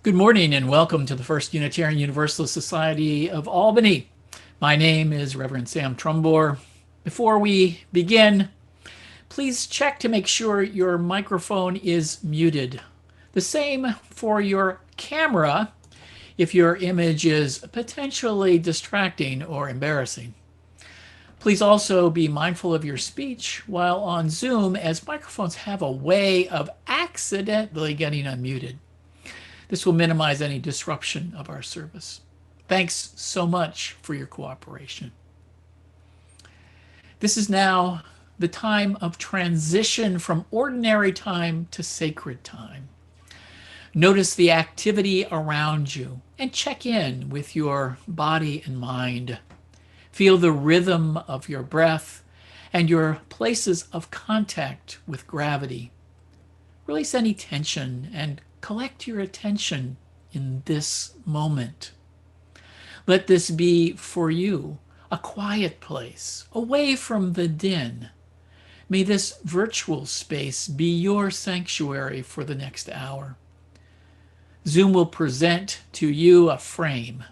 Good morning and welcome to the First Unitarian Universalist Society of Albany. My name is Reverend Sam Trumbore. Before we begin, please check to make sure your microphone is muted. The same for your camera if your image is potentially distracting or embarrassing. Please also be mindful of your speech while on Zoom, as microphones have a way of accidentally getting unmuted. This will minimize any disruption of our service. Thanks so much for your cooperation. This is now the time of transition from ordinary time to sacred time. Notice the activity around you and check in with your body and mind. Feel the rhythm of your breath and your places of contact with gravity. Release any tension and collect your attention in this moment. Let this be for you a quiet place, away from the din. May this virtual space be your sanctuary for the next hour. Zoom will present to you a frame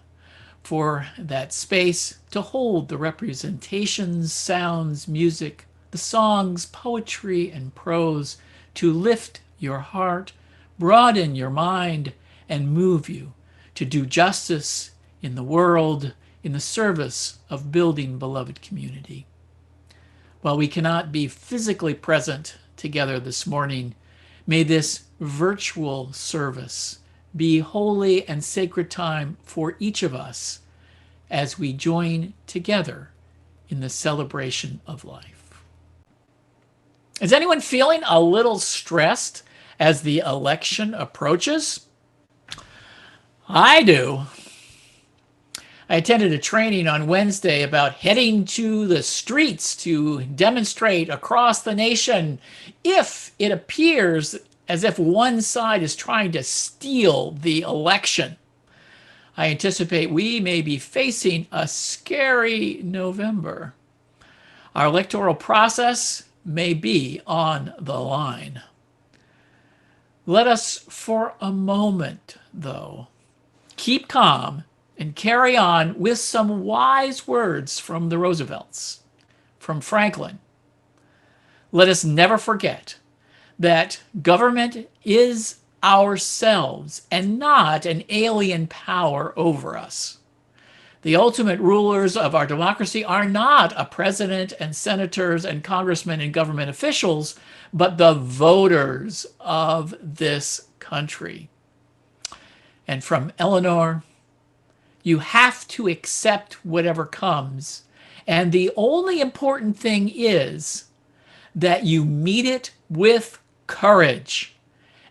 for that space to hold the representations, sounds, music, the songs, poetry, and prose to lift your heart, broaden your mind, and move you to do justice in the world in the service of building beloved community. While we cannot be physically present together this morning, may this virtual service be holy and sacred time for each of us as we join together in the celebration of life. Is anyone feeling a little stressed as the election approaches? I do. I attended a training on Wednesday about heading to the streets to demonstrate across the nation if it appears as if one side is trying to steal the election. I anticipate we may be facing a scary November. Our electoral process may be on the line. Let us, for a moment, though, keep calm and carry on with some wise words from the Roosevelts, from Franklin. Let us never forget that government is ourselves and not an alien power over us. The ultimate rulers of our democracy are not a president and senators and congressmen and government officials, but the voters of this country. And from Eleanor, you have to accept whatever comes. And the only important thing is that you meet it with courage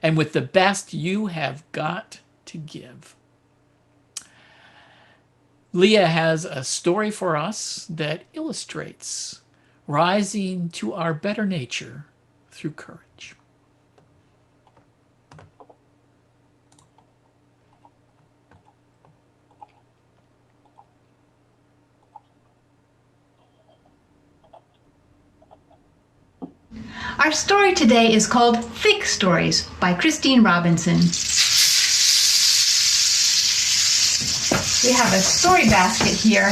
and with the best you have got to give. Leah has a story for us that illustrates rising to our better nature through courage. Our story today is called Fake Stories by Christine Robinson. We have a story basket here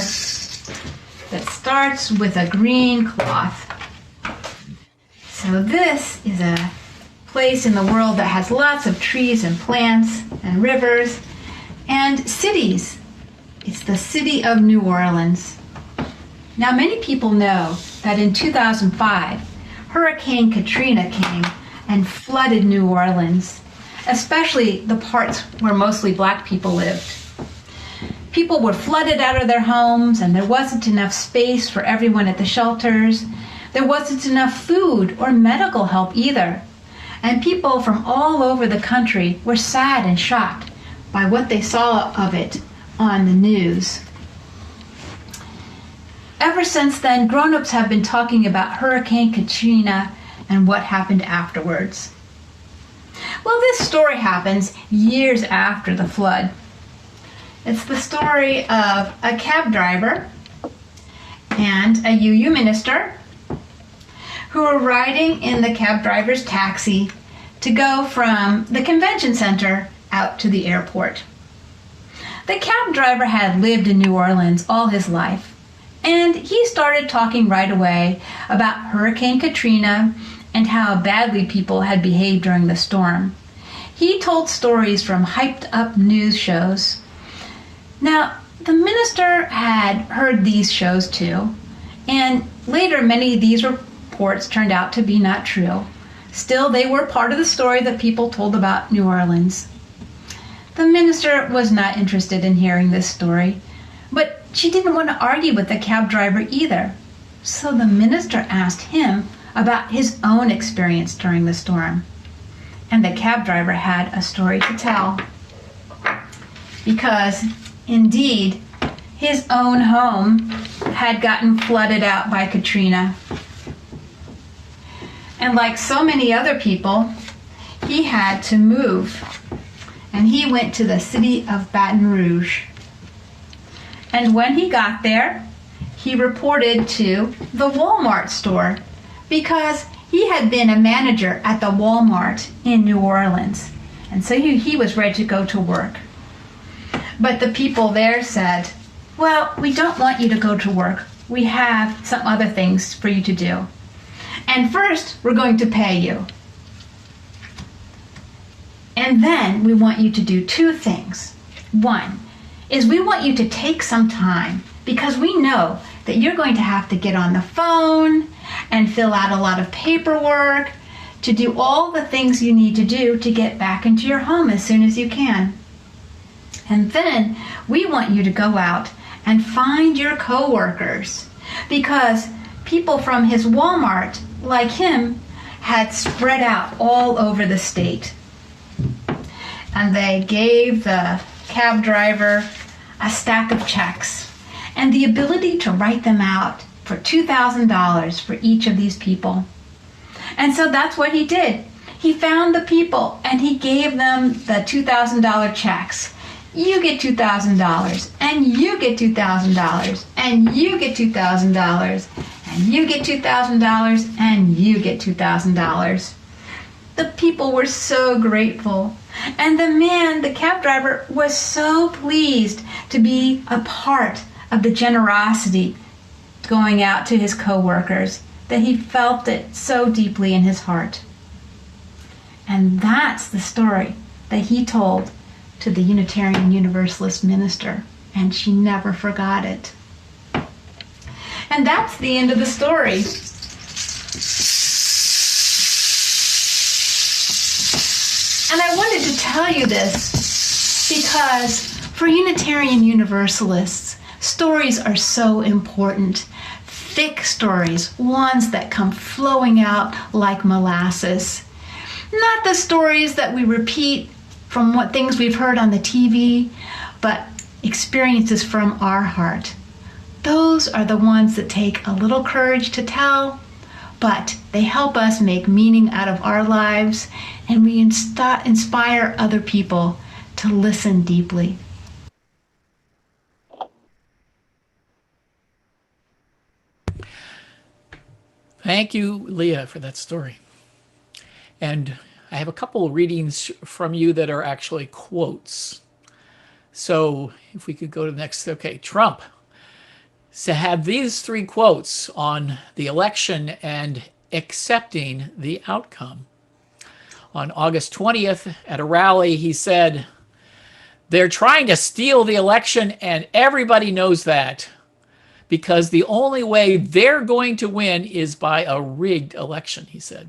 that starts with a green cloth. So this is a place in the world that has lots of trees and plants and rivers and cities. It's the city of New Orleans. Now, many people know that in 2005, Hurricane Katrina came and flooded New Orleans, especially the parts where mostly Black people lived. People were flooded out of their homes, and there wasn't enough space for everyone at the shelters. There wasn't enough food or medical help either. And people from all over the country were sad and shocked by what they saw of it on the news. Ever since then, grown-ups have been talking about Hurricane Katrina and what happened afterwards. Well, this story happens years after the flood. It's the story of a cab driver and a UU minister who were riding in the cab driver's taxi to go from the convention center out to the airport. The cab driver had lived in New Orleans all his life, and he started talking right away about Hurricane Katrina and how badly people had behaved during the storm. He told stories from hyped up news shows. Now, the minister had heard these shows too, and later many of these reports turned out to be not true. Still, they were part of the story that people told about New Orleans. The minister was not interested in hearing this story, but she didn't want to argue with the cab driver either. So the minister asked him about his own experience during the storm. And the cab driver had a story to tell. Because, indeed, his own home had gotten flooded out by Katrina. And like so many other people, he had to move. And he went to the city of Baton Rouge. And when he got there, he reported to the Walmart store because he had been a manager at the Walmart in New Orleans. And so he was ready to go to work. But the people there said, well, we don't want you to go to work. We have some other things for you to do. And first, we're going to pay you. And then we want you to do two things. One is we want you to take some time because we know that you're going to have to get on the phone and fill out a lot of paperwork to do all the things you need to do to get back into your home as soon as you can. And then we want you to go out and find your coworkers because people from his Walmart, like him, had spread out all over the state. And they gave the cab driver a stack of checks and the ability to write them out for $2,000 for each of these people. And so that's what he did. He found the people and he gave them the $2,000 checks. You get $2,000, and you get $2,000, and you get $2,000, and you get $2,000, and you get $2,000. The people were so grateful. And the cab driver, was so pleased to be a part of the generosity going out to his coworkers that he felt it so deeply in his heart. And that's the story that he told to the Unitarian Universalist minister, and she never forgot it. And that's the end of the story. And I wanted to tell you this because for Unitarian Universalists, stories are so important. Thick stories, ones that come flowing out like molasses. Not the stories that we repeat from what things we've heard on the TV, but experiences from our heart. Those are the ones that take a little courage to tell, but they help us make meaning out of our lives, and we inspire other people to listen deeply. Thank you, Leah, for that story. And I have a couple of readings from you that are actually quotes. So if we could go to the next, okay, Trump had these three quotes on the election and accepting the outcome. On August 20th at a rally, he said, "They're trying to steal the election and everybody knows that because the only way they're going to win is by a rigged election," he said.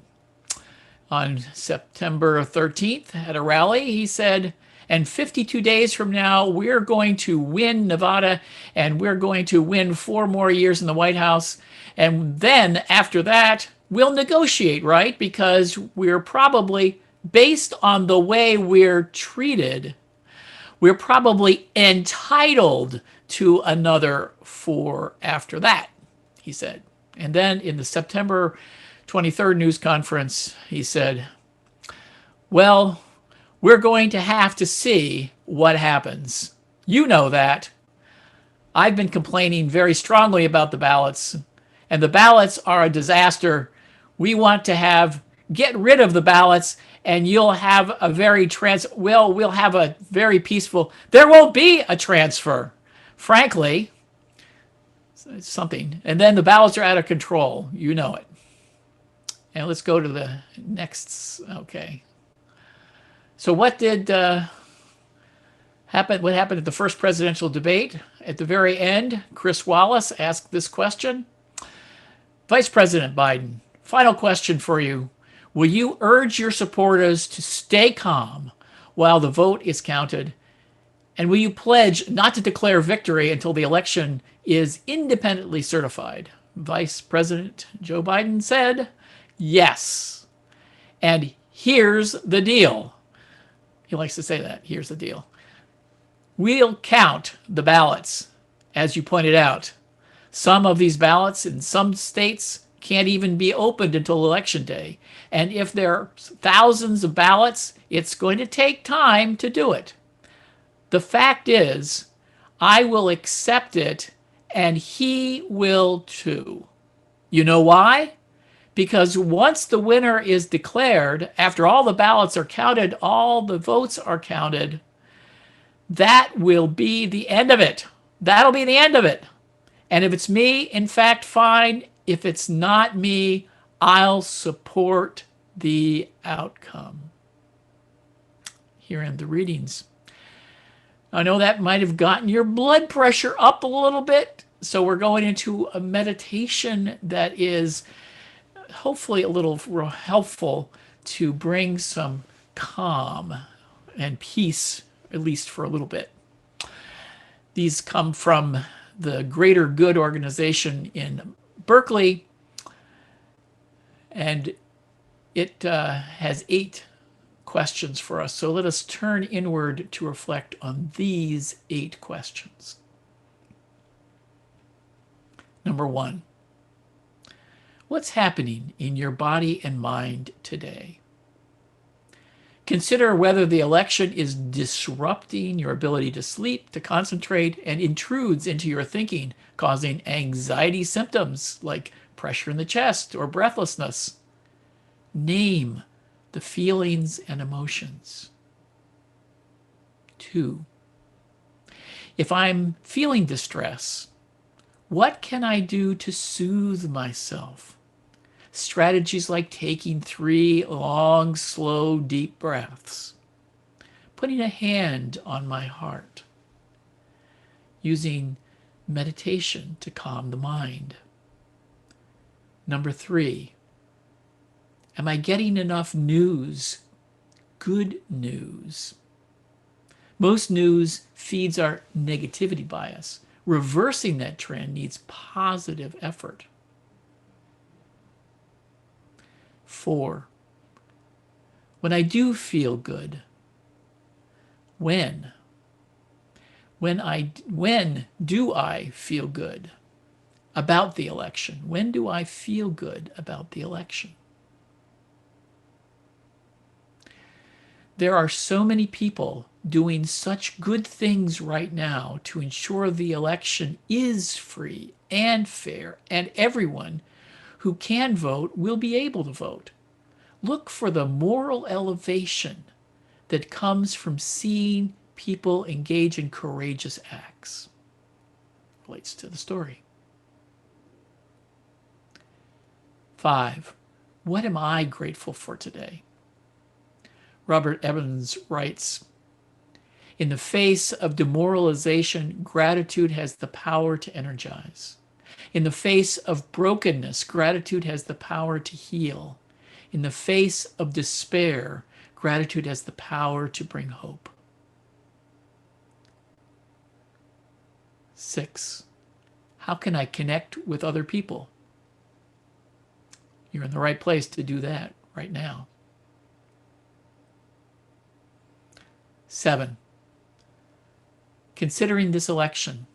On September 13th at a rally, he said, "And 52 days from now, we're going to win Nevada and we're going to win 4 more years in the White House. And then after that, we'll negotiate, right? Because we're probably, based on the way we're treated, we're probably entitled to another 4 after that," he said. And then in the September 23rd news conference, he said, "Well, we're going to have to see what happens. You know that. I've been complaining very strongly about the ballots, and the ballots are a disaster. We want to have get rid of the ballots, and you'll have a very we'll have a very peaceful. There won't be a transfer, frankly. It's something, and then the ballots are out of control. You know it. And let's go to the next. Okay. So what did happen? What happened at the first presidential debate? At the very end, Chris Wallace asked this question. Vice President Biden, final question for you. Will you urge your supporters to stay calm while the vote is counted? And will you pledge not to declare victory until the election is independently certified? Vice President Joe Biden said, yes. And here's the deal. He likes to say that. Here's the deal. We'll count the ballots, as you pointed out. Some of these ballots in some states can't even be opened until election day. And if there are thousands of ballots, it's going to take time to do it. The fact is, I will accept it, and he will too. You know why? Because once the winner is declared, after all the ballots are counted, all the votes are counted, that will be the end of it. That'll be the end of it. And if it's me, in fact, fine. If it's not me, I'll support the outcome. Here end the readings. I know that might have gotten your blood pressure up a little bit, so we're going into a meditation that is hopefully a little helpful to bring some calm and peace, at least for a little bit. These come from the Greater Good organization in Berkeley, and it has 8 questions for us. So let us turn inward to reflect on these 8 questions. Number 1, what's happening in your body and mind today? Consider whether the election is disrupting your ability to sleep, to concentrate, and intrudes into your thinking, causing anxiety symptoms like pressure in the chest or breathlessness. Name the feelings and emotions. 2, if I'm feeling distress, what can I do to soothe myself? Strategies like taking 3 long, slow, deep breaths, putting a hand on my heart, using meditation to calm the mind. Number 3, am I getting enough news, good news? Most news feeds our negativity bias. Reversing that trend needs positive effort. 4, when I do feel good, when do I feel good about the election? When do I feel good about the election? There are so many people doing such good things right now to ensure the election is free and fair, and everyone who can vote will be able to vote. Look for the moral elevation that comes from seeing people engage in courageous acts. Relates to the story. 5, what am I grateful for today? Robert Evans writes, in the face of demoralization, gratitude has the power to energize. In the face of brokenness, gratitude has the power to heal. In the face of despair, gratitude has the power to bring hope. 6, how can I connect with other people? You're in the right place to do that right now. 7, considering this election,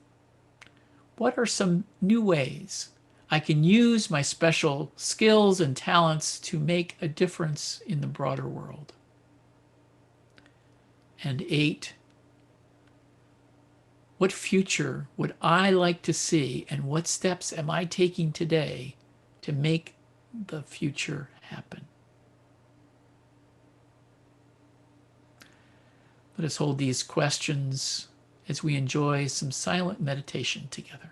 what are some new ways I can use my special skills and talents to make a difference in the broader world? And 8, what future would I like to see, and what steps am I taking today to make the future happen? Let us hold these questions as we enjoy some silent meditation together.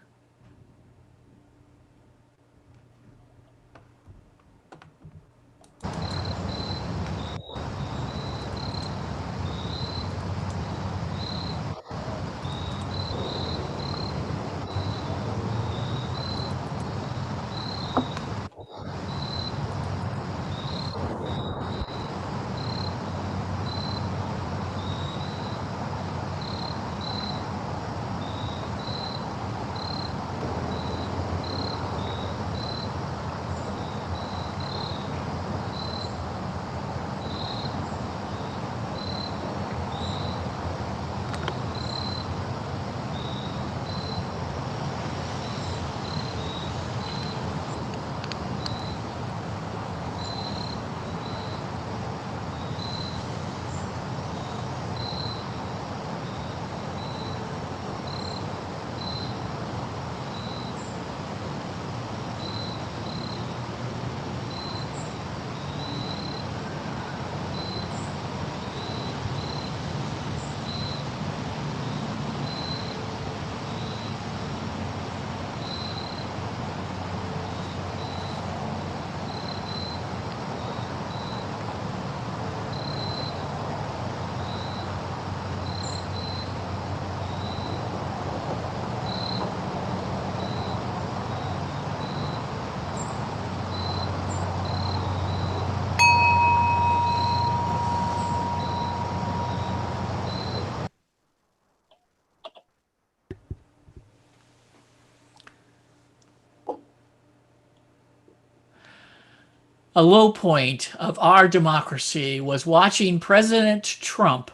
A low point of our democracy was watching President Trump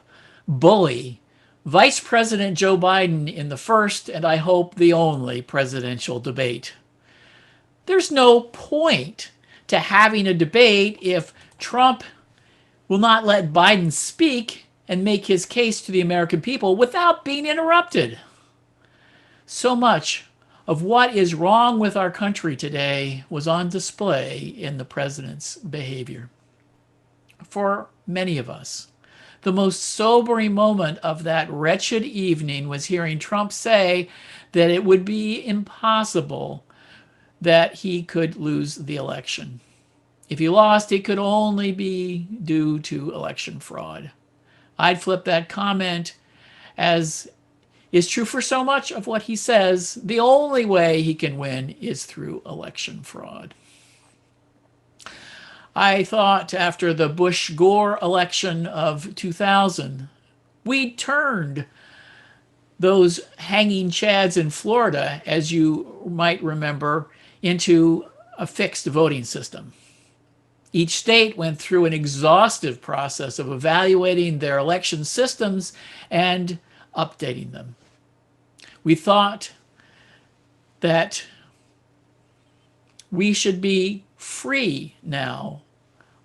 bully Vice President Joe Biden in the first, and I hope the only, presidential debate. There's no point to having a debate if Trump will not let Biden speak and make his case to the American people without being interrupted. So much of what is wrong with our country today was on display in the president's behavior. For many of us, the most sobering moment of that wretched evening was hearing Trump say that it would be impossible that he could lose the election. If he lost, it could only be due to election fraud. I'd flip that comment, as is true for so much of what he says. The only way he can win is through election fraud. I thought after the Bush-Gore election of 2000, we turned those hanging chads in Florida, as you might remember, into a fixed voting system. Each state went through an exhaustive process of evaluating their election systems and updating them. We thought that we should be free now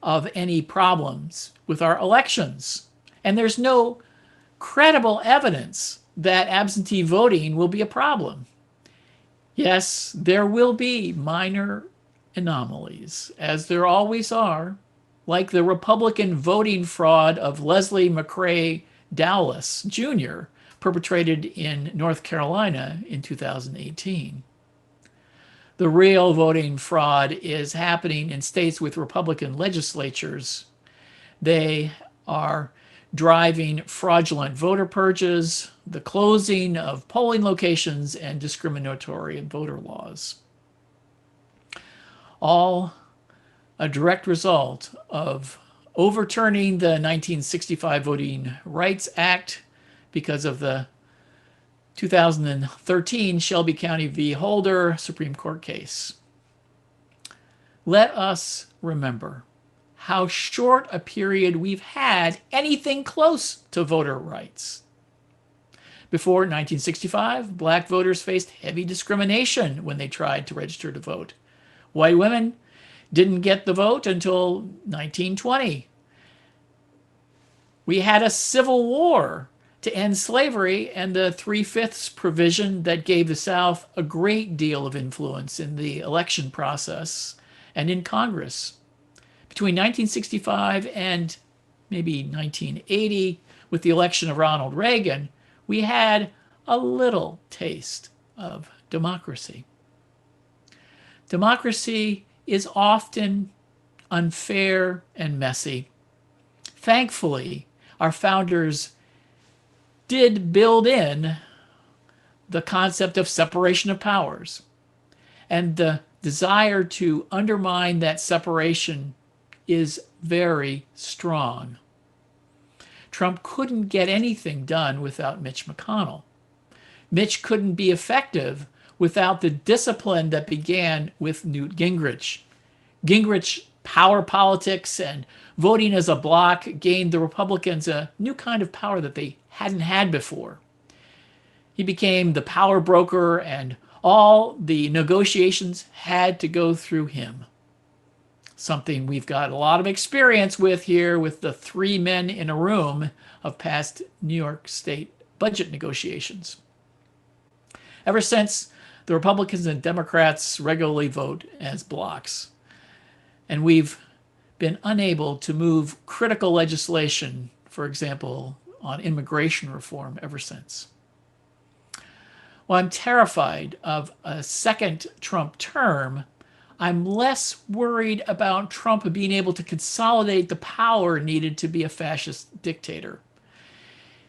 of any problems with our elections. And there's no credible evidence that absentee voting will be a problem. Yes, there will be minor anomalies, as there always are, like the Republican voting fraud of Leslie McCrae Dowless Jr., perpetrated in North Carolina in 2018. The real voting fraud is happening in states with Republican legislatures. They are driving fraudulent voter purges, the closing of polling locations, and discriminatory voter laws. All a direct result of overturning the 1965 Voting Rights Act because of the 2013 Shelby County v. Holder Supreme Court case. Let us remember how short a period we've had anything close to voter rights. Before 1965, black voters faced heavy discrimination when they tried to register to vote. White women didn't get the vote until 1920. We had a civil war to end slavery and the 3/5 provision that gave the South a great deal of influence in the election process and in Congress. Between 1965 and maybe 1980, with the election of Ronald Reagan, we had a little taste of democracy. Democracy is often unfair and messy. Thankfully, our founders did build in the concept of separation of powers, and the desire to undermine that separation is very strong. Trump couldn't get anything done without Mitch McConnell. Mitch couldn't be effective without the discipline that began with Newt Gingrich. Gingrich power politics and voting as a bloc gained the Republicans a new kind of power that they hadn't had before. He became the power broker, and all the negotiations had to go through him. Something we've got a lot of experience with here with the 3 men in a room of past New York State budget negotiations. Ever since, the Republicans and Democrats regularly vote as blocs, and we've been unable to move critical legislation, for example, on immigration reform ever since. While I'm terrified of a second Trump term, I'm less worried about Trump being able to consolidate the power needed to be a fascist dictator.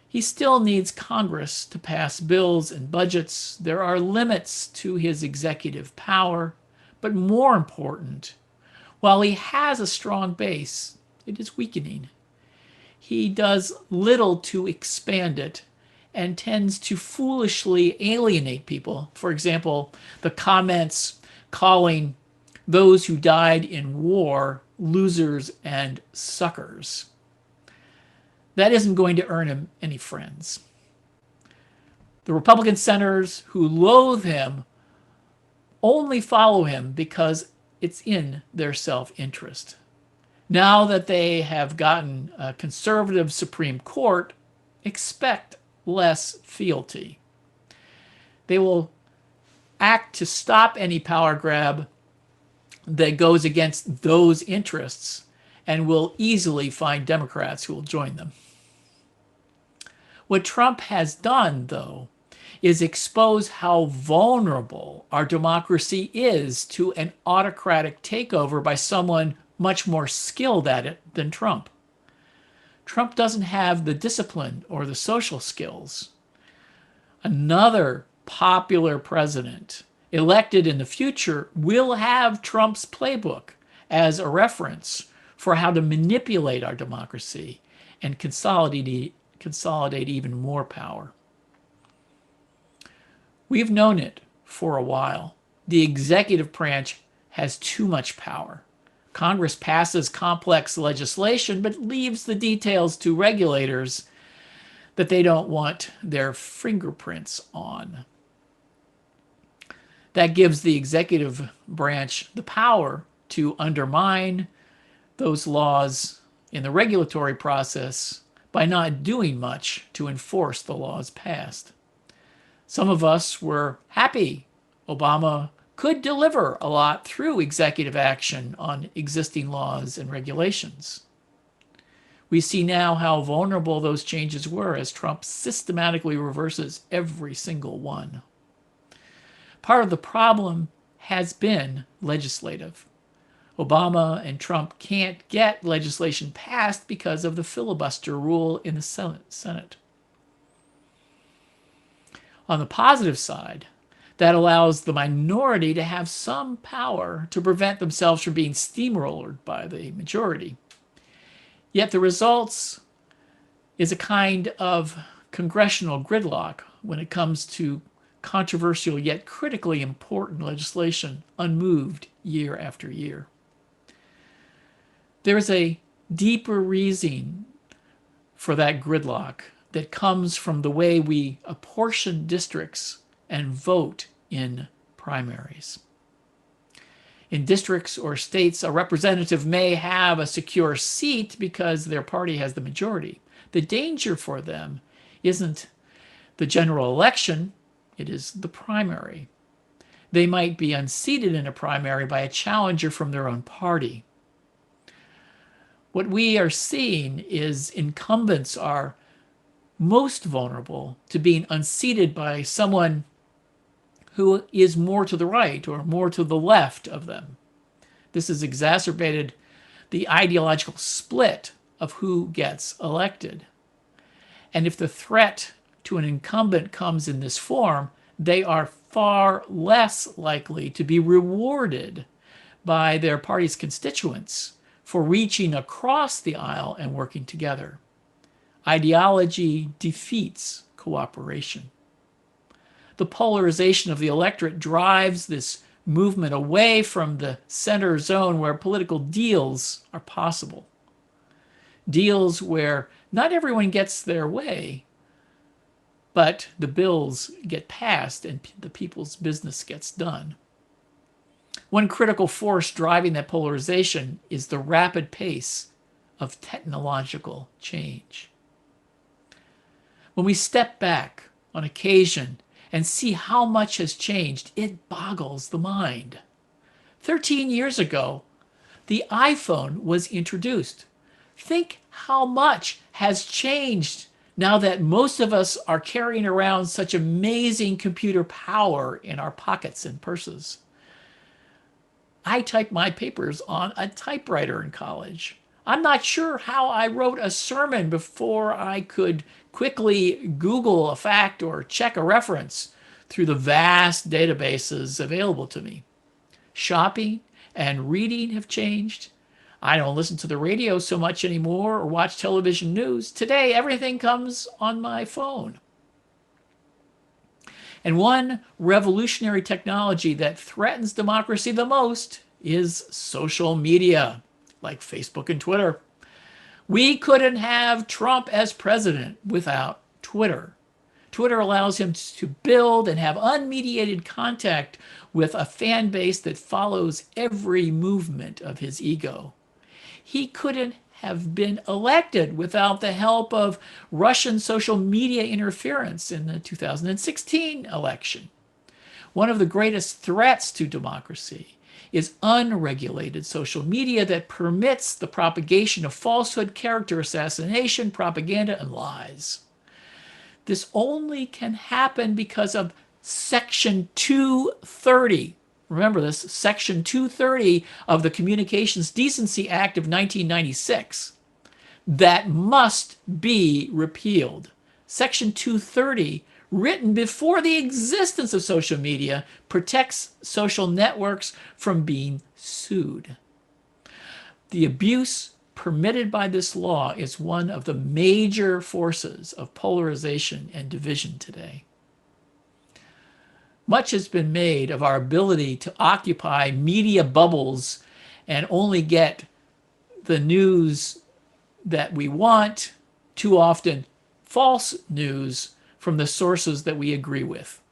He still needs Congress to pass bills and budgets. There are limits to his executive power, but more important, while he has a strong base, it is weakening. He does little to expand it and tends to foolishly alienate people. For example, the comments calling those who died in war losers and suckers. That isn't going to earn him any friends. The Republican senators who loathe him only follow him because it's in their self-interest. Now that they have gotten a conservative Supreme Court, expect less fealty. They will act to stop any power grab that goes against those interests and will easily find Democrats who will join them. What Trump has done, though, is expose how vulnerable our democracy is to an autocratic takeover by someone much more skilled at it than Trump. Trump doesn't have the discipline or the social skills. Another popular president elected in the future will have Trump's playbook as a reference for how to manipulate our democracy and consolidate even more power. We've known it for a while. The executive branch has too much power. Congress passes complex legislation but leaves the details to regulators that they don't want their fingerprints on. That gives the executive branch the power to undermine those laws in the regulatory process by not doing much to enforce the laws passed. Some of us were happy Obama could deliver a lot through executive action on existing laws and regulations. We see now how vulnerable those changes were as Trump systematically reverses every single one. Part of the problem has been legislative. Obama and Trump can't get legislation passed because of the filibuster rule in the Senate. On the positive side, that allows the minority to have some power to prevent themselves from being steamrolled by the majority. Yet the results is a kind of congressional gridlock when it comes to controversial yet critically important legislation unmoved year after year. There is a deeper reason for that gridlock that comes from the way we apportion districts and vote in primaries. In districts or states, a representative may have a secure seat because their party has the majority. The danger for them isn't the general election, it is the primary. They might be unseated in a primary by a challenger from their own party. What we are seeing is incumbents are most vulnerable to being unseated by someone who is more to the right or more to the left of them. This has exacerbated the ideological split of who gets elected. And if the threat to an incumbent comes in this form, they are far less likely to be rewarded by their party's constituents for reaching across the aisle and working together. Ideology defeats cooperation. The polarization of the electorate drives this movement away from the center zone where political deals are possible. Deals where not everyone gets their way, but the bills get passed and the people's business gets done. One critical force driving that polarization is the rapid pace of technological change. When we step back on occasion and see how much has changed, it boggles the mind. 13 years ago, the iPhone was introduced. Think how much has changed now that most of us are carrying around such amazing computer power in our pockets and purses. I typed my papers on a typewriter in college. I'm not sure how I wrote a sermon before I could quickly Google a fact or check a reference through the vast databases available to me. Shopping and reading have changed. I don't listen to the radio so much anymore or watch television news. Today, everything comes on my phone. And one revolutionary technology that threatens democracy the most is social media, like Facebook and Twitter. We couldn't have Trump as president without Twitter. Twitter allows him to build and have unmediated contact with a fan base that follows every movement of his ego. He couldn't have been elected without the help of Russian social media interference in the 2016 election. One of the greatest threats to democracy is unregulated social media that permits the propagation of falsehood, character assassination, propaganda, and lies. This only can happen because of Section 230. Remember this, Section 230 of the Communications Decency Act of 1996. That must be repealed. Section 230, written before the existence of social media, protects social networks from being sued. The abuse permitted by this law is one of the major forces of polarization and division today. Much has been made of our ability to occupy media bubbles and only get the news that we want, too often false news, from the sources that we agree with.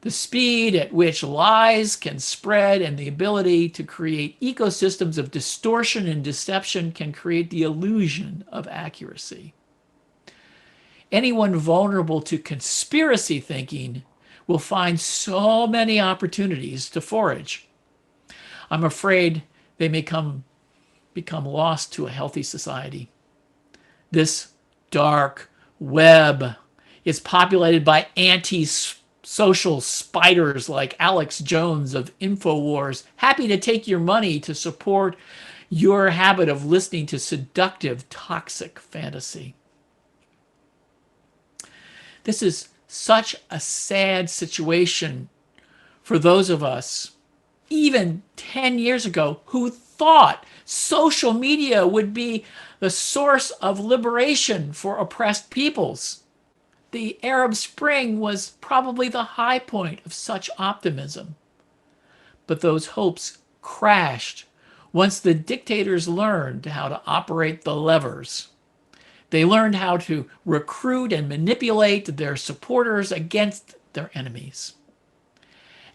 The speed at which lies can spread and the ability to create ecosystems of distortion and deception can create the illusion of accuracy. Anyone vulnerable to conspiracy thinking will find so many opportunities to forage. I'm afraid they may become lost to a healthy society. This dark web is populated by anti-social spiders like Alex Jones of InfoWars, happy to take your money to support your habit of listening to seductive, toxic fantasy. This is such a sad situation for those of us, even 10 years ago, who thought social media would be the source of liberation for oppressed peoples. The Arab Spring was probably the high point of such optimism. But those hopes crashed once the dictators learned how to operate the levers. They learned how to recruit and manipulate their supporters against their enemies.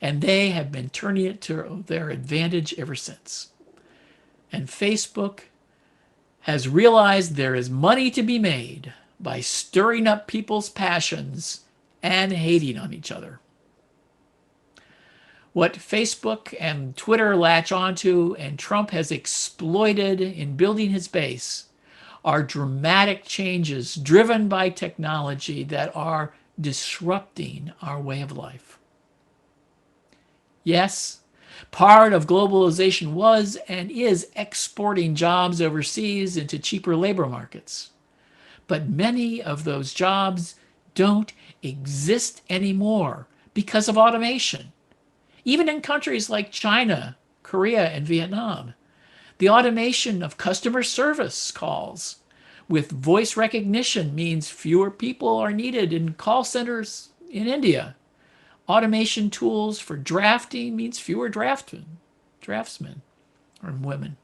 And they have been turning it to their advantage ever since. And Facebook has realized there is money to be made by stirring up people's passions and hating on each other. What Facebook and Twitter latch onto and Trump has exploited in building his base are dramatic changes driven by technology that are disrupting our way of life. Yes, part of globalization was and is exporting jobs overseas into cheaper labor markets. But many of those jobs don't exist anymore because of automation. Even in countries like China, Korea, and Vietnam, the automation of customer service calls with voice recognition means fewer people are needed in call centers in India. Automation tools for drafting means fewer draftsmen or women.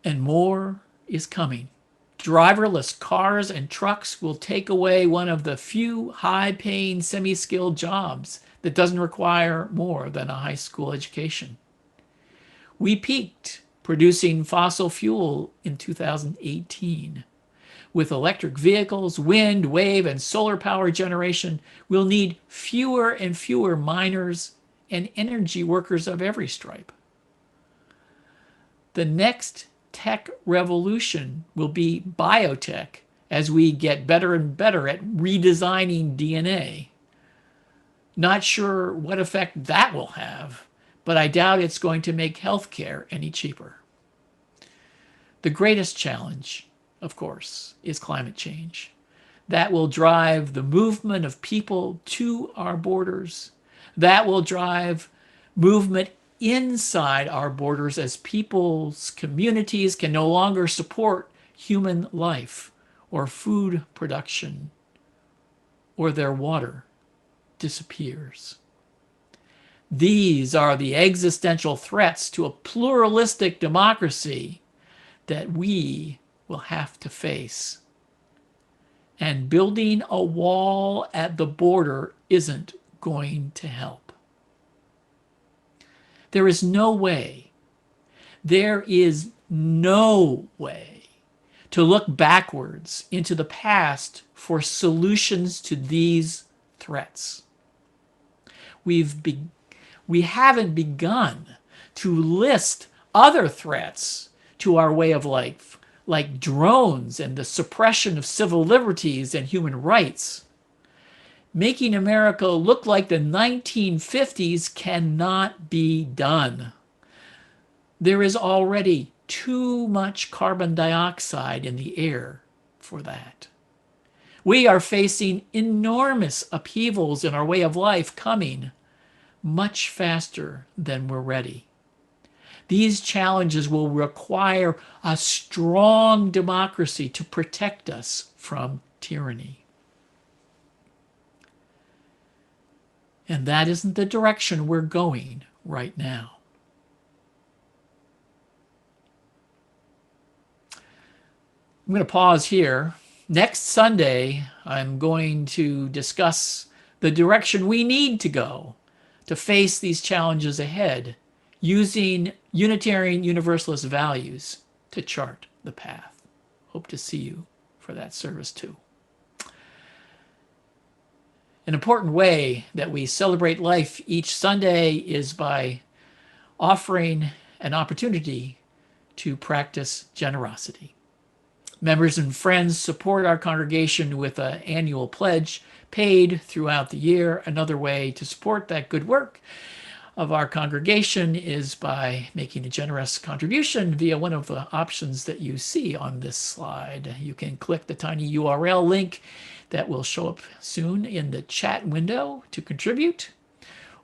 And more is coming. Driverless cars and trucks will take away one of the few high-paying semi-skilled jobs that doesn't require more than a high school education. We peaked producing fossil fuel in 2018. With electric vehicles, wind, wave, and solar power generation, we'll need fewer and fewer miners and energy workers of every stripe. The next tech revolution will be biotech as we get better and better at redesigning DNA. Not sure what effect that will have, but I doubt it's going to make healthcare any cheaper. The greatest challenge, of course, is climate change. That will drive the movement of people to our borders. That will drive movement inside our borders as people's communities can no longer support human life or food production, or their water disappears. These are the existential threats to a pluralistic democracy that we will have to face. And building a wall at the border isn't going to help. There is no way to look backwards into the past for solutions to these threats. We haven't begun to list other threats to our way of life, like drones and the suppression of civil liberties and human rights. Making America look like the 1950s cannot be done. There is already too much carbon dioxide in the air for that. We are facing enormous upheavals in our way of life coming much faster than we're ready. These challenges will require a strong democracy to protect us from tyranny. And that isn't the direction we're going right now. I'm going to pause here. Next Sunday, I'm going to discuss the direction we need to go to face these challenges ahead, using Unitarian Universalist values to chart the path. Hope to see you for that service too. An important way that we celebrate life each Sunday is by offering an opportunity to practice generosity. Members and friends support our congregation with an annual pledge paid throughout the year. Another way to support that good work of our congregation is by making a generous contribution via one of the options that you see on this slide. You can click the tiny URL link that will show up soon in the chat window to contribute,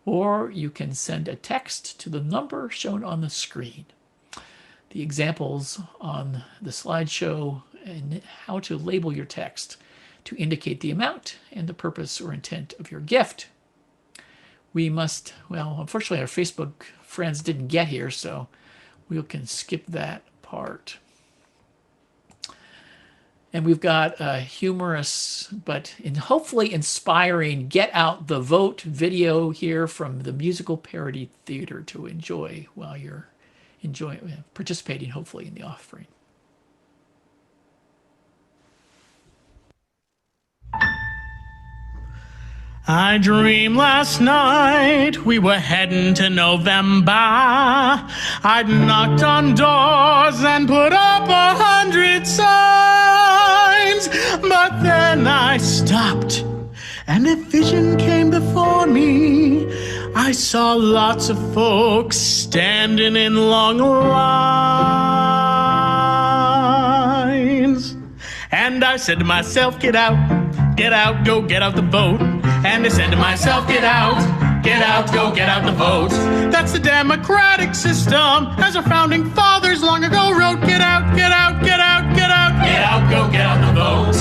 or you can send a text to the number shown on the screen. The examples on the slideshow and how to label your text to indicate the amount and the purpose or intent of your gift. Unfortunately, our Facebook friends didn't get here, so we can skip that part. And we've got a humorous but hopefully inspiring Get Out the Vote video here from the Musical Parody Theater to enjoy while you're participating, hopefully, in the offering. I dreamed last night we were heading to November. I'd knocked on doors and put up 100 signs, but then I stopped and a vision came before me. I saw lots of folks standing in long lines. And I said to myself, get out, go get out the vote. And I said to myself, get out, go get out the vote. That's the democratic system, as our founding fathers long ago wrote. Get out, go get out the vote.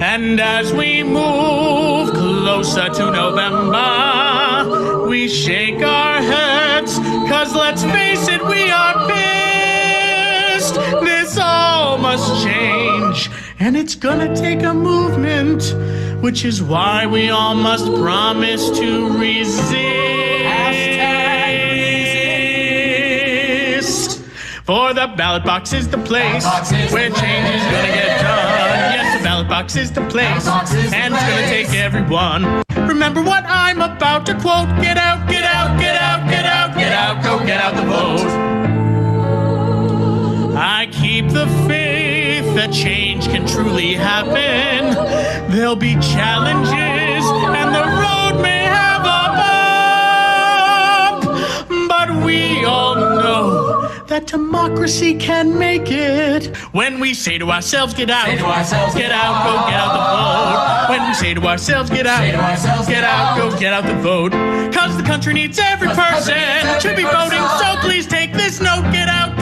And as we move closer to November, we shake our heads, 'cause let's face it, we are pissed. This all must change, and it's gonna take a movement, which is why we all must promise to resist. For the ballot box is the place where change is gonna get done. Yes, the ballot box is the place, and it's gonna take everyone. Remember what I'm about to quote. Get out, go get out the vote. I keep the faith that change can truly happen. There'll be challenges and the road may have a bump, but we all know that democracy can make it when we say to ourselves, get out, go get out the vote. When we say to ourselves, get out, go get out the vote. 'Cause the country needs every person to be voting, so please take this note. Get out,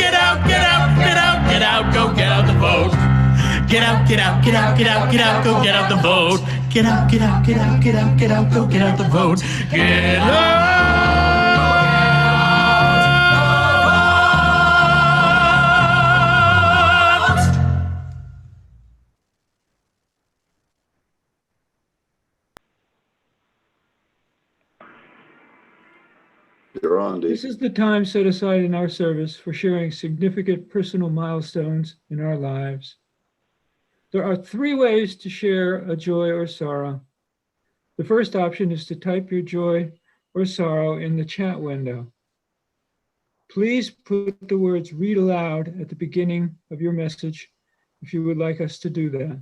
go get out the vote. Get out, go get out the vote. Get out, go get out the vote. Get out. You're on, Dave. This is the time set aside in our service for sharing significant personal milestones in our lives. There are 3 ways to share a joy or sorrow. The first option is to type your joy or sorrow in the chat window. Please put the words "read aloud" at the beginning of your message if you would like us to do that.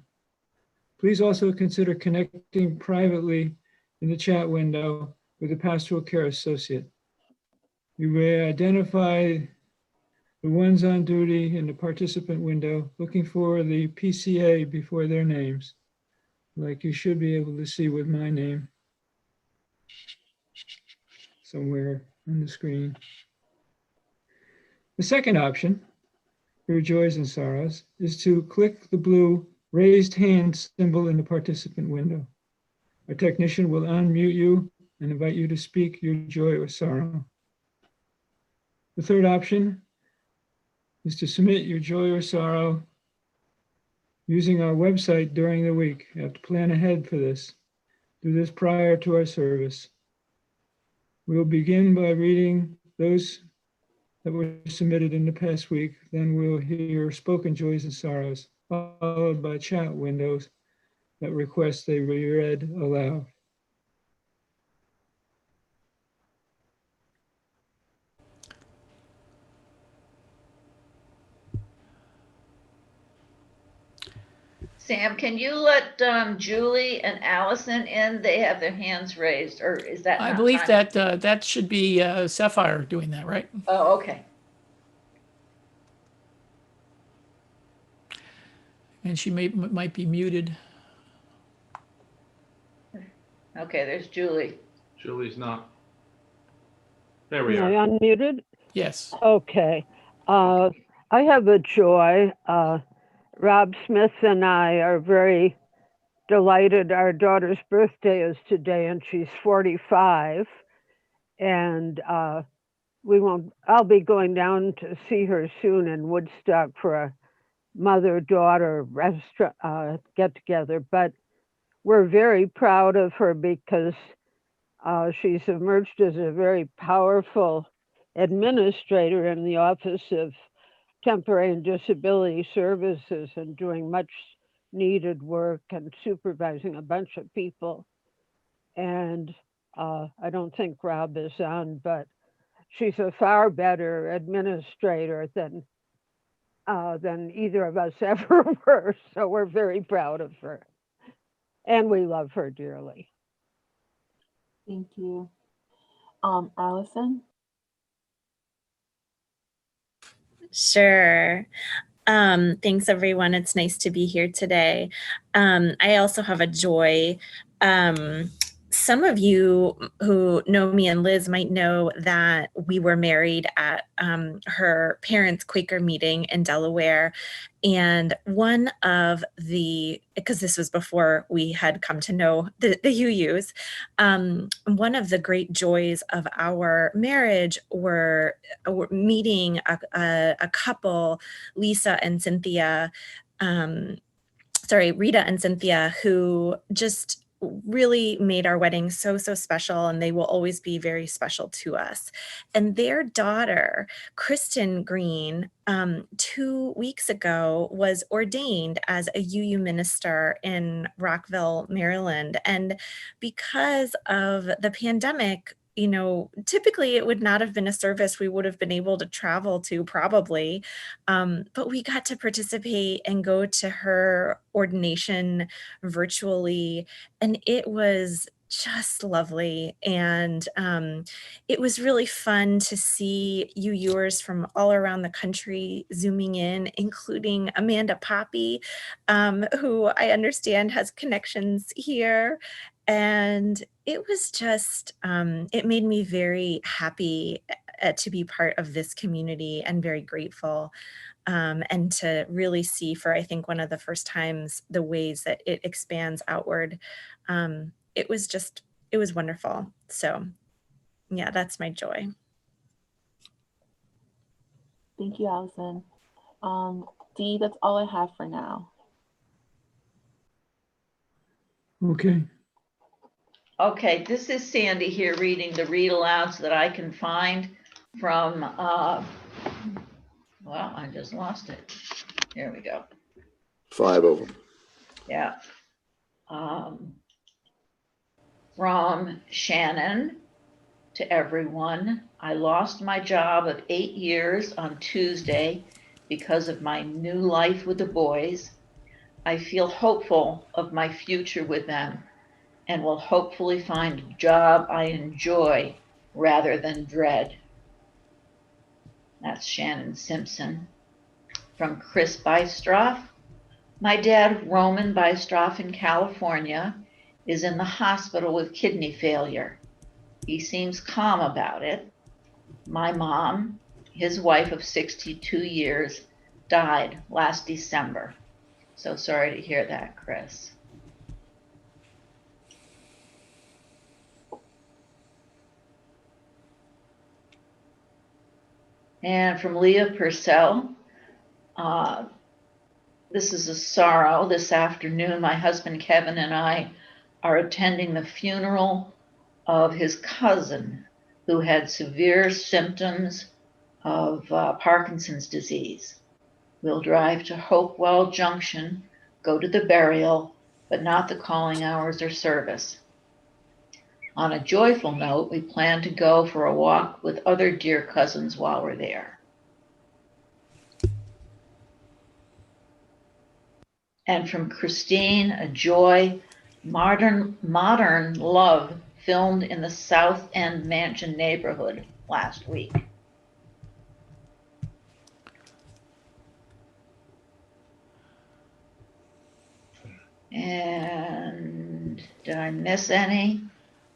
Please also consider connecting privately in the chat window with a pastoral care associate. You may identify the ones on duty in the participant window, looking for the PCA before their names, like you should be able to see with my name somewhere on the screen. The second option for your joys and sorrows is to click the blue raised hand symbol in the participant window. Our technician will unmute you and invite you to speak your joy or sorrow. The third option is to submit your joy or sorrow using our website during the week. You have to plan ahead for this. Do this prior to our service. We'll begin by reading those that were submitted in the past week. Then we'll hear spoken joys and sorrows, followed by chat windows that request they be read aloud. Sam, can you let Julie and Allison in? They have their hands raised, or is that? I not believe time? that should be Sapphire doing that, right? Oh, okay. And she might be muted. Okay, there's Julie. Julie's not. There we Am I are. unmuted? Yes. Okay. I have a joy. Rob Smith and I are very delighted. Our daughter's birthday is today and she's 45. And I'll be going down to see her soon in Woodstock for a mother-daughter restaurant get together. But we're very proud of her because she's emerged as a very powerful administrator in the Office of Temporary and Disability Services and doing much needed work and supervising a bunch of people. And I don't think Rob is on, but she's a far better administrator than either of us ever were. So we're very proud of her. And we love her dearly. Thank you. Allison? Sure. Thanks, everyone. It's nice to be here today. I also have a joy. Some of you who know me and Liz might know that we were married at her parents' Quaker meeting in Delaware. And one of the, because this was before we had come to know the UUs, one of the great joys of our marriage were meeting a couple, Lisa and Cynthia, Rita and Cynthia, who just really made our wedding so special, and they will always be very special to us. And their daughter, Kristen Green, 2 weeks ago was ordained as a UU minister in Rockville, Maryland. And because of the pandemic, you know, typically it would not have been a service we would have been able to travel to probably, but we got to participate and go to her ordination virtually, and it was just lovely. And it was really fun to see UUers from all around the country zooming in, including Amanda Poppy, who I understand has connections here. And it was just, it made me very happy to be part of this community and very grateful. And to really see for, I think, one of the first times, the ways that it expands outward. It was wonderful. So yeah, that's my joy. Thank you, Allison. Dee, that's all I have for now. Okay. Okay, this is Sandy here reading the read alouds that I can find from, well, I just lost it. Here we go. 5 of them. Yeah. From Shannon to everyone. I lost my job of 8 years on Tuesday because of my new life with the boys. I feel hopeful of my future with them and will hopefully find a job I enjoy rather than dread. That's Shannon Simpson. From Chris Bystroff. My dad, Roman Bystroff in California, is in the hospital with kidney failure. He seems calm about it. My mom, his wife of 62 years, died last December. So sorry to hear that, Chris. And from Leah Purcell, this is a sorrow. This afternoon, my husband Kevin and I are attending the funeral of his cousin who had severe symptoms of Parkinson's disease. We'll drive to Hopewell Junction, go to the burial, but not the calling hours or service. On a joyful note, we plan to go for a walk with other dear cousins while we're there. And from Christine, a joy, modern love filmed in the South End Mansion neighborhood last week. And did I miss any?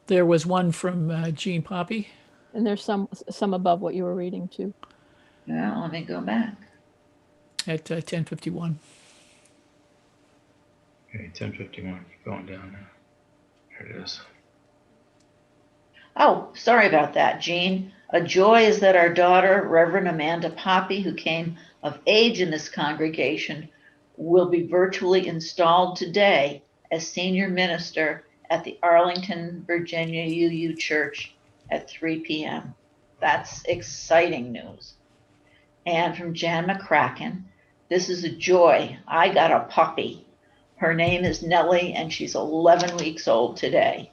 There was one from Jean Poppy. And there's some above what you were reading too. Yeah, let me go back. At 10:51. Okay, 10:51, going down now. Here it is. Oh, sorry about that, Jean. A joy is that our daughter, Reverend Amanda Poppy, who came of age in this congregation, will be virtually installed today as senior minister at the Arlington, Virginia UU Church at 3 p.m. That's exciting news. And from Jan McCracken, this is a joy. I got a puppy. Her name is Nellie, and she's 11 weeks old today.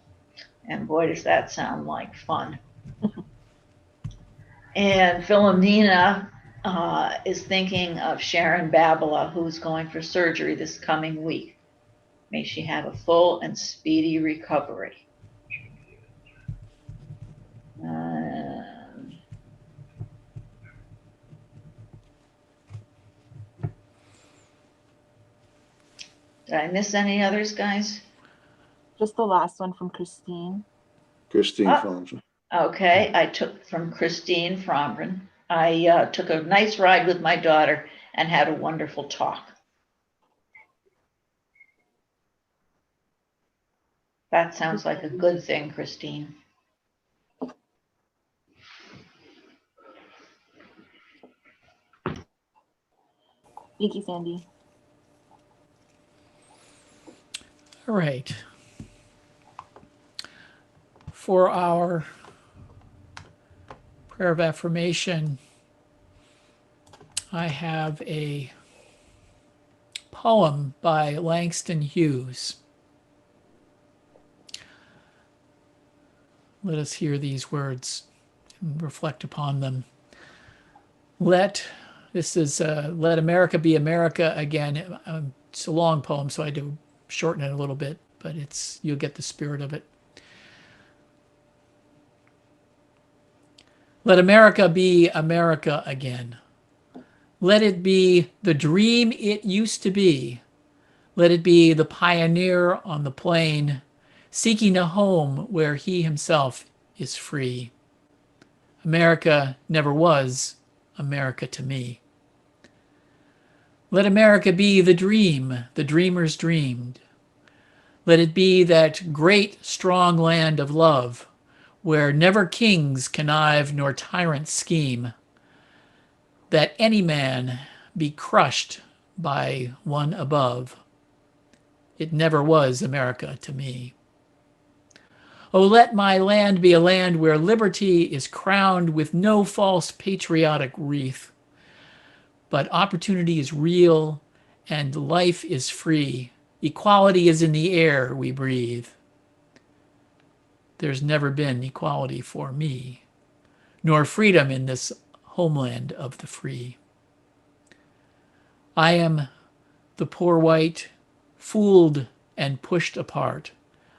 And boy, does that sound like fun. And Philomena is thinking of Sharon Babila, who's going for surgery this coming week. May she have a full and speedy recovery. Did I miss any others, guys? Just the last one from Christine. Christine Fromson. Okay, I took from Christine Fromson. I took a nice ride with my daughter and had a wonderful talk. That sounds like a good thing, Christine. Thank you, Sandy. All right. For our prayer of affirmation, I have a poem by Langston Hughes. Let us hear these words and reflect upon them. Let America be America again. It's a long poem, so I had to shorten it a little bit, but you'll get the spirit of it. Let America be America again. Let it be the dream it used to be. Let it be the pioneer on the plain, seeking a home where he himself is free. America never was America to me. Let America be the dream the dreamers dreamed. Let it be that great, strong land of love, where never kings connive nor tyrants scheme, that any man be crushed by one above. It never was America to me. Oh, let my land be a land where liberty is crowned with no false patriotic wreath, but opportunity is real and life is free. Equality is in the air we breathe. There's never been equality for me, nor freedom in this homeland of the free. I am the poor white, fooled and pushed apart.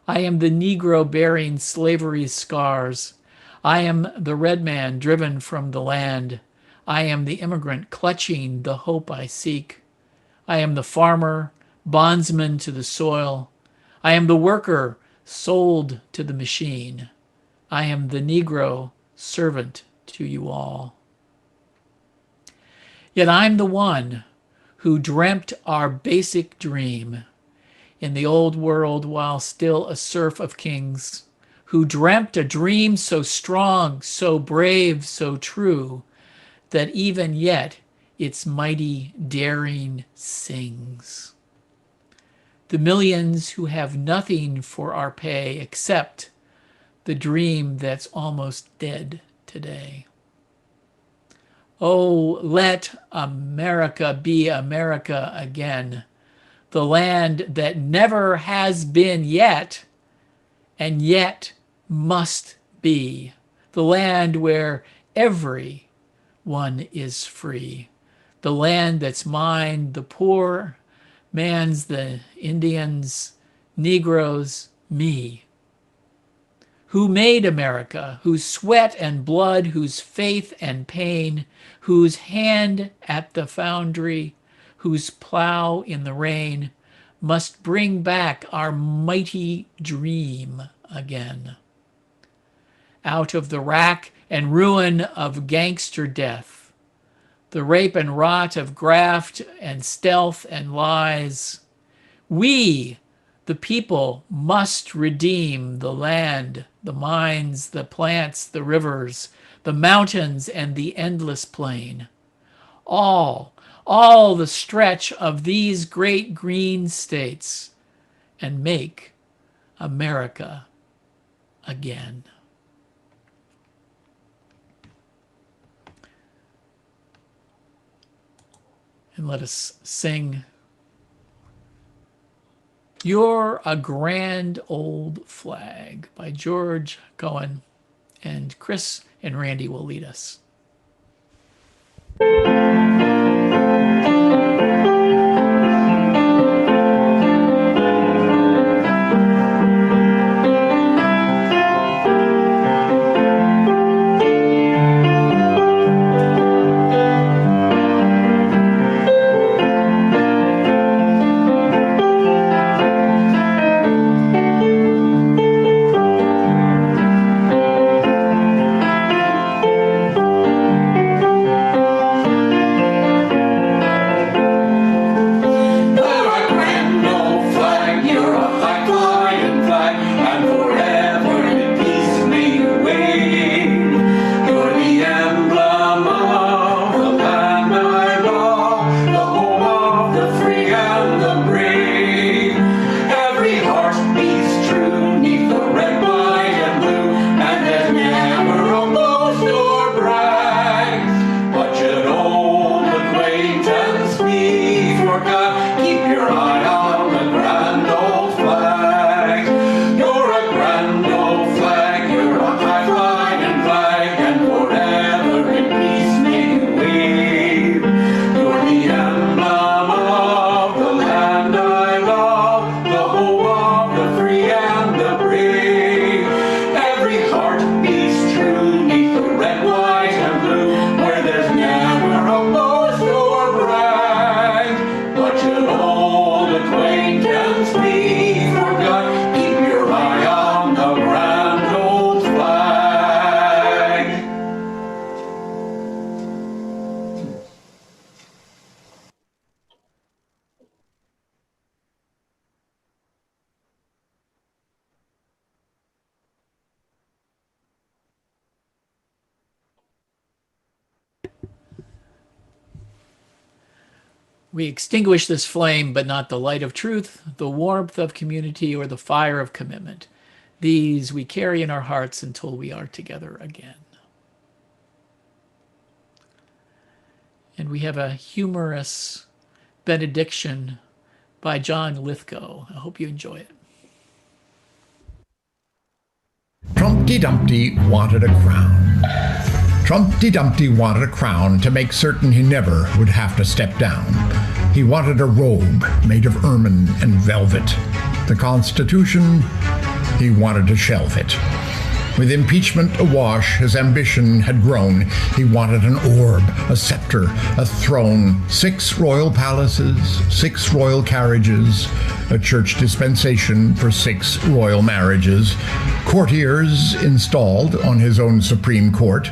I am the Negro bearing slavery's scars. I am the red man driven from the land. I am the immigrant clutching the hope I seek. I am the farmer, bondsman to the soil. I am the worker sold to the machine. I am the Negro servant to you all. Yet I'm the one who dreamt our basic dream in the old world while still a serf of kings, who dreamt a dream so strong, so brave, so true, that even yet its mighty daring sings. The millions who have nothing for our pay except the dream that's almost dead today. Oh, let America be America again, the land that never has been yet, and yet must be, the land where everyone is free, the land that's mine, the poor man's, the Indians, Negroes, me. Who made America, whose sweat and blood, whose faith and pain, whose hand at the foundry, whose plow in the rain, must bring back our mighty dream again. Out of the rack and ruin of gangster death, the rape and rot of graft and stealth and lies, we, the people, must redeem the land, the mines, the plants, the rivers, the mountains, and the endless plain. All the stretch of these great green states, and make America again. And let us sing You're a Grand Old Flag by George Cohen, and Chris and Randy will lead us. We extinguish this flame, but not the light of truth, the warmth of community, or the fire of commitment. These we carry in our hearts until we are together again. And we have a humorous benediction by John Lithgow. I hope you enjoy it. Trumpty Dumpty wanted a crown. Trumpty Dumpty wanted a crown to make certain he never would have to step down. He wanted a robe made of ermine and velvet. The Constitution, he wanted to shelve it. With impeachment awash, his ambition had grown. He wanted an orb, a scepter, a throne, 6 royal palaces, 6 royal carriages, a church dispensation for 6 royal marriages, courtiers installed on his own Supreme Court,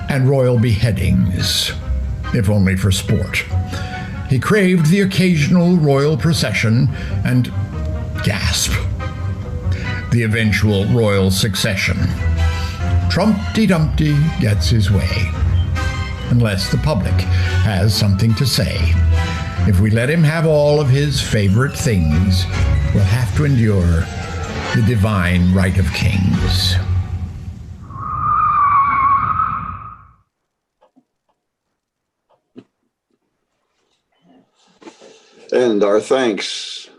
and royal beheadings, if only for sport. He craved the occasional royal procession and, gasp, the eventual royal succession. Trumpty Dumpty gets his way, unless the public has something to say. If we let him have all of his favorite things, we'll have to endure the divine right of kings. And our thanks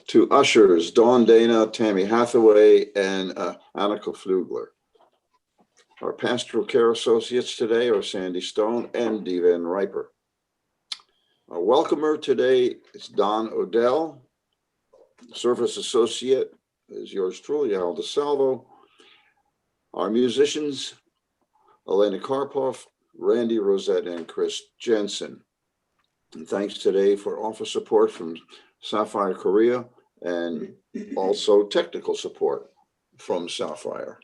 to ushers Dawn Dana, Tammy Hathaway, and Annika Flugler. Our pastoral care associates today are Sandy Stone and Dee Van Riper. Our welcomer today is Don Odell. Service associate is yours truly, Al DeSalvo. Our musicians, Elena Karpov, Randy Rosette, and Chris Jensen. And thanks today for office support from Sapphire Korea and also technical support from Sapphire.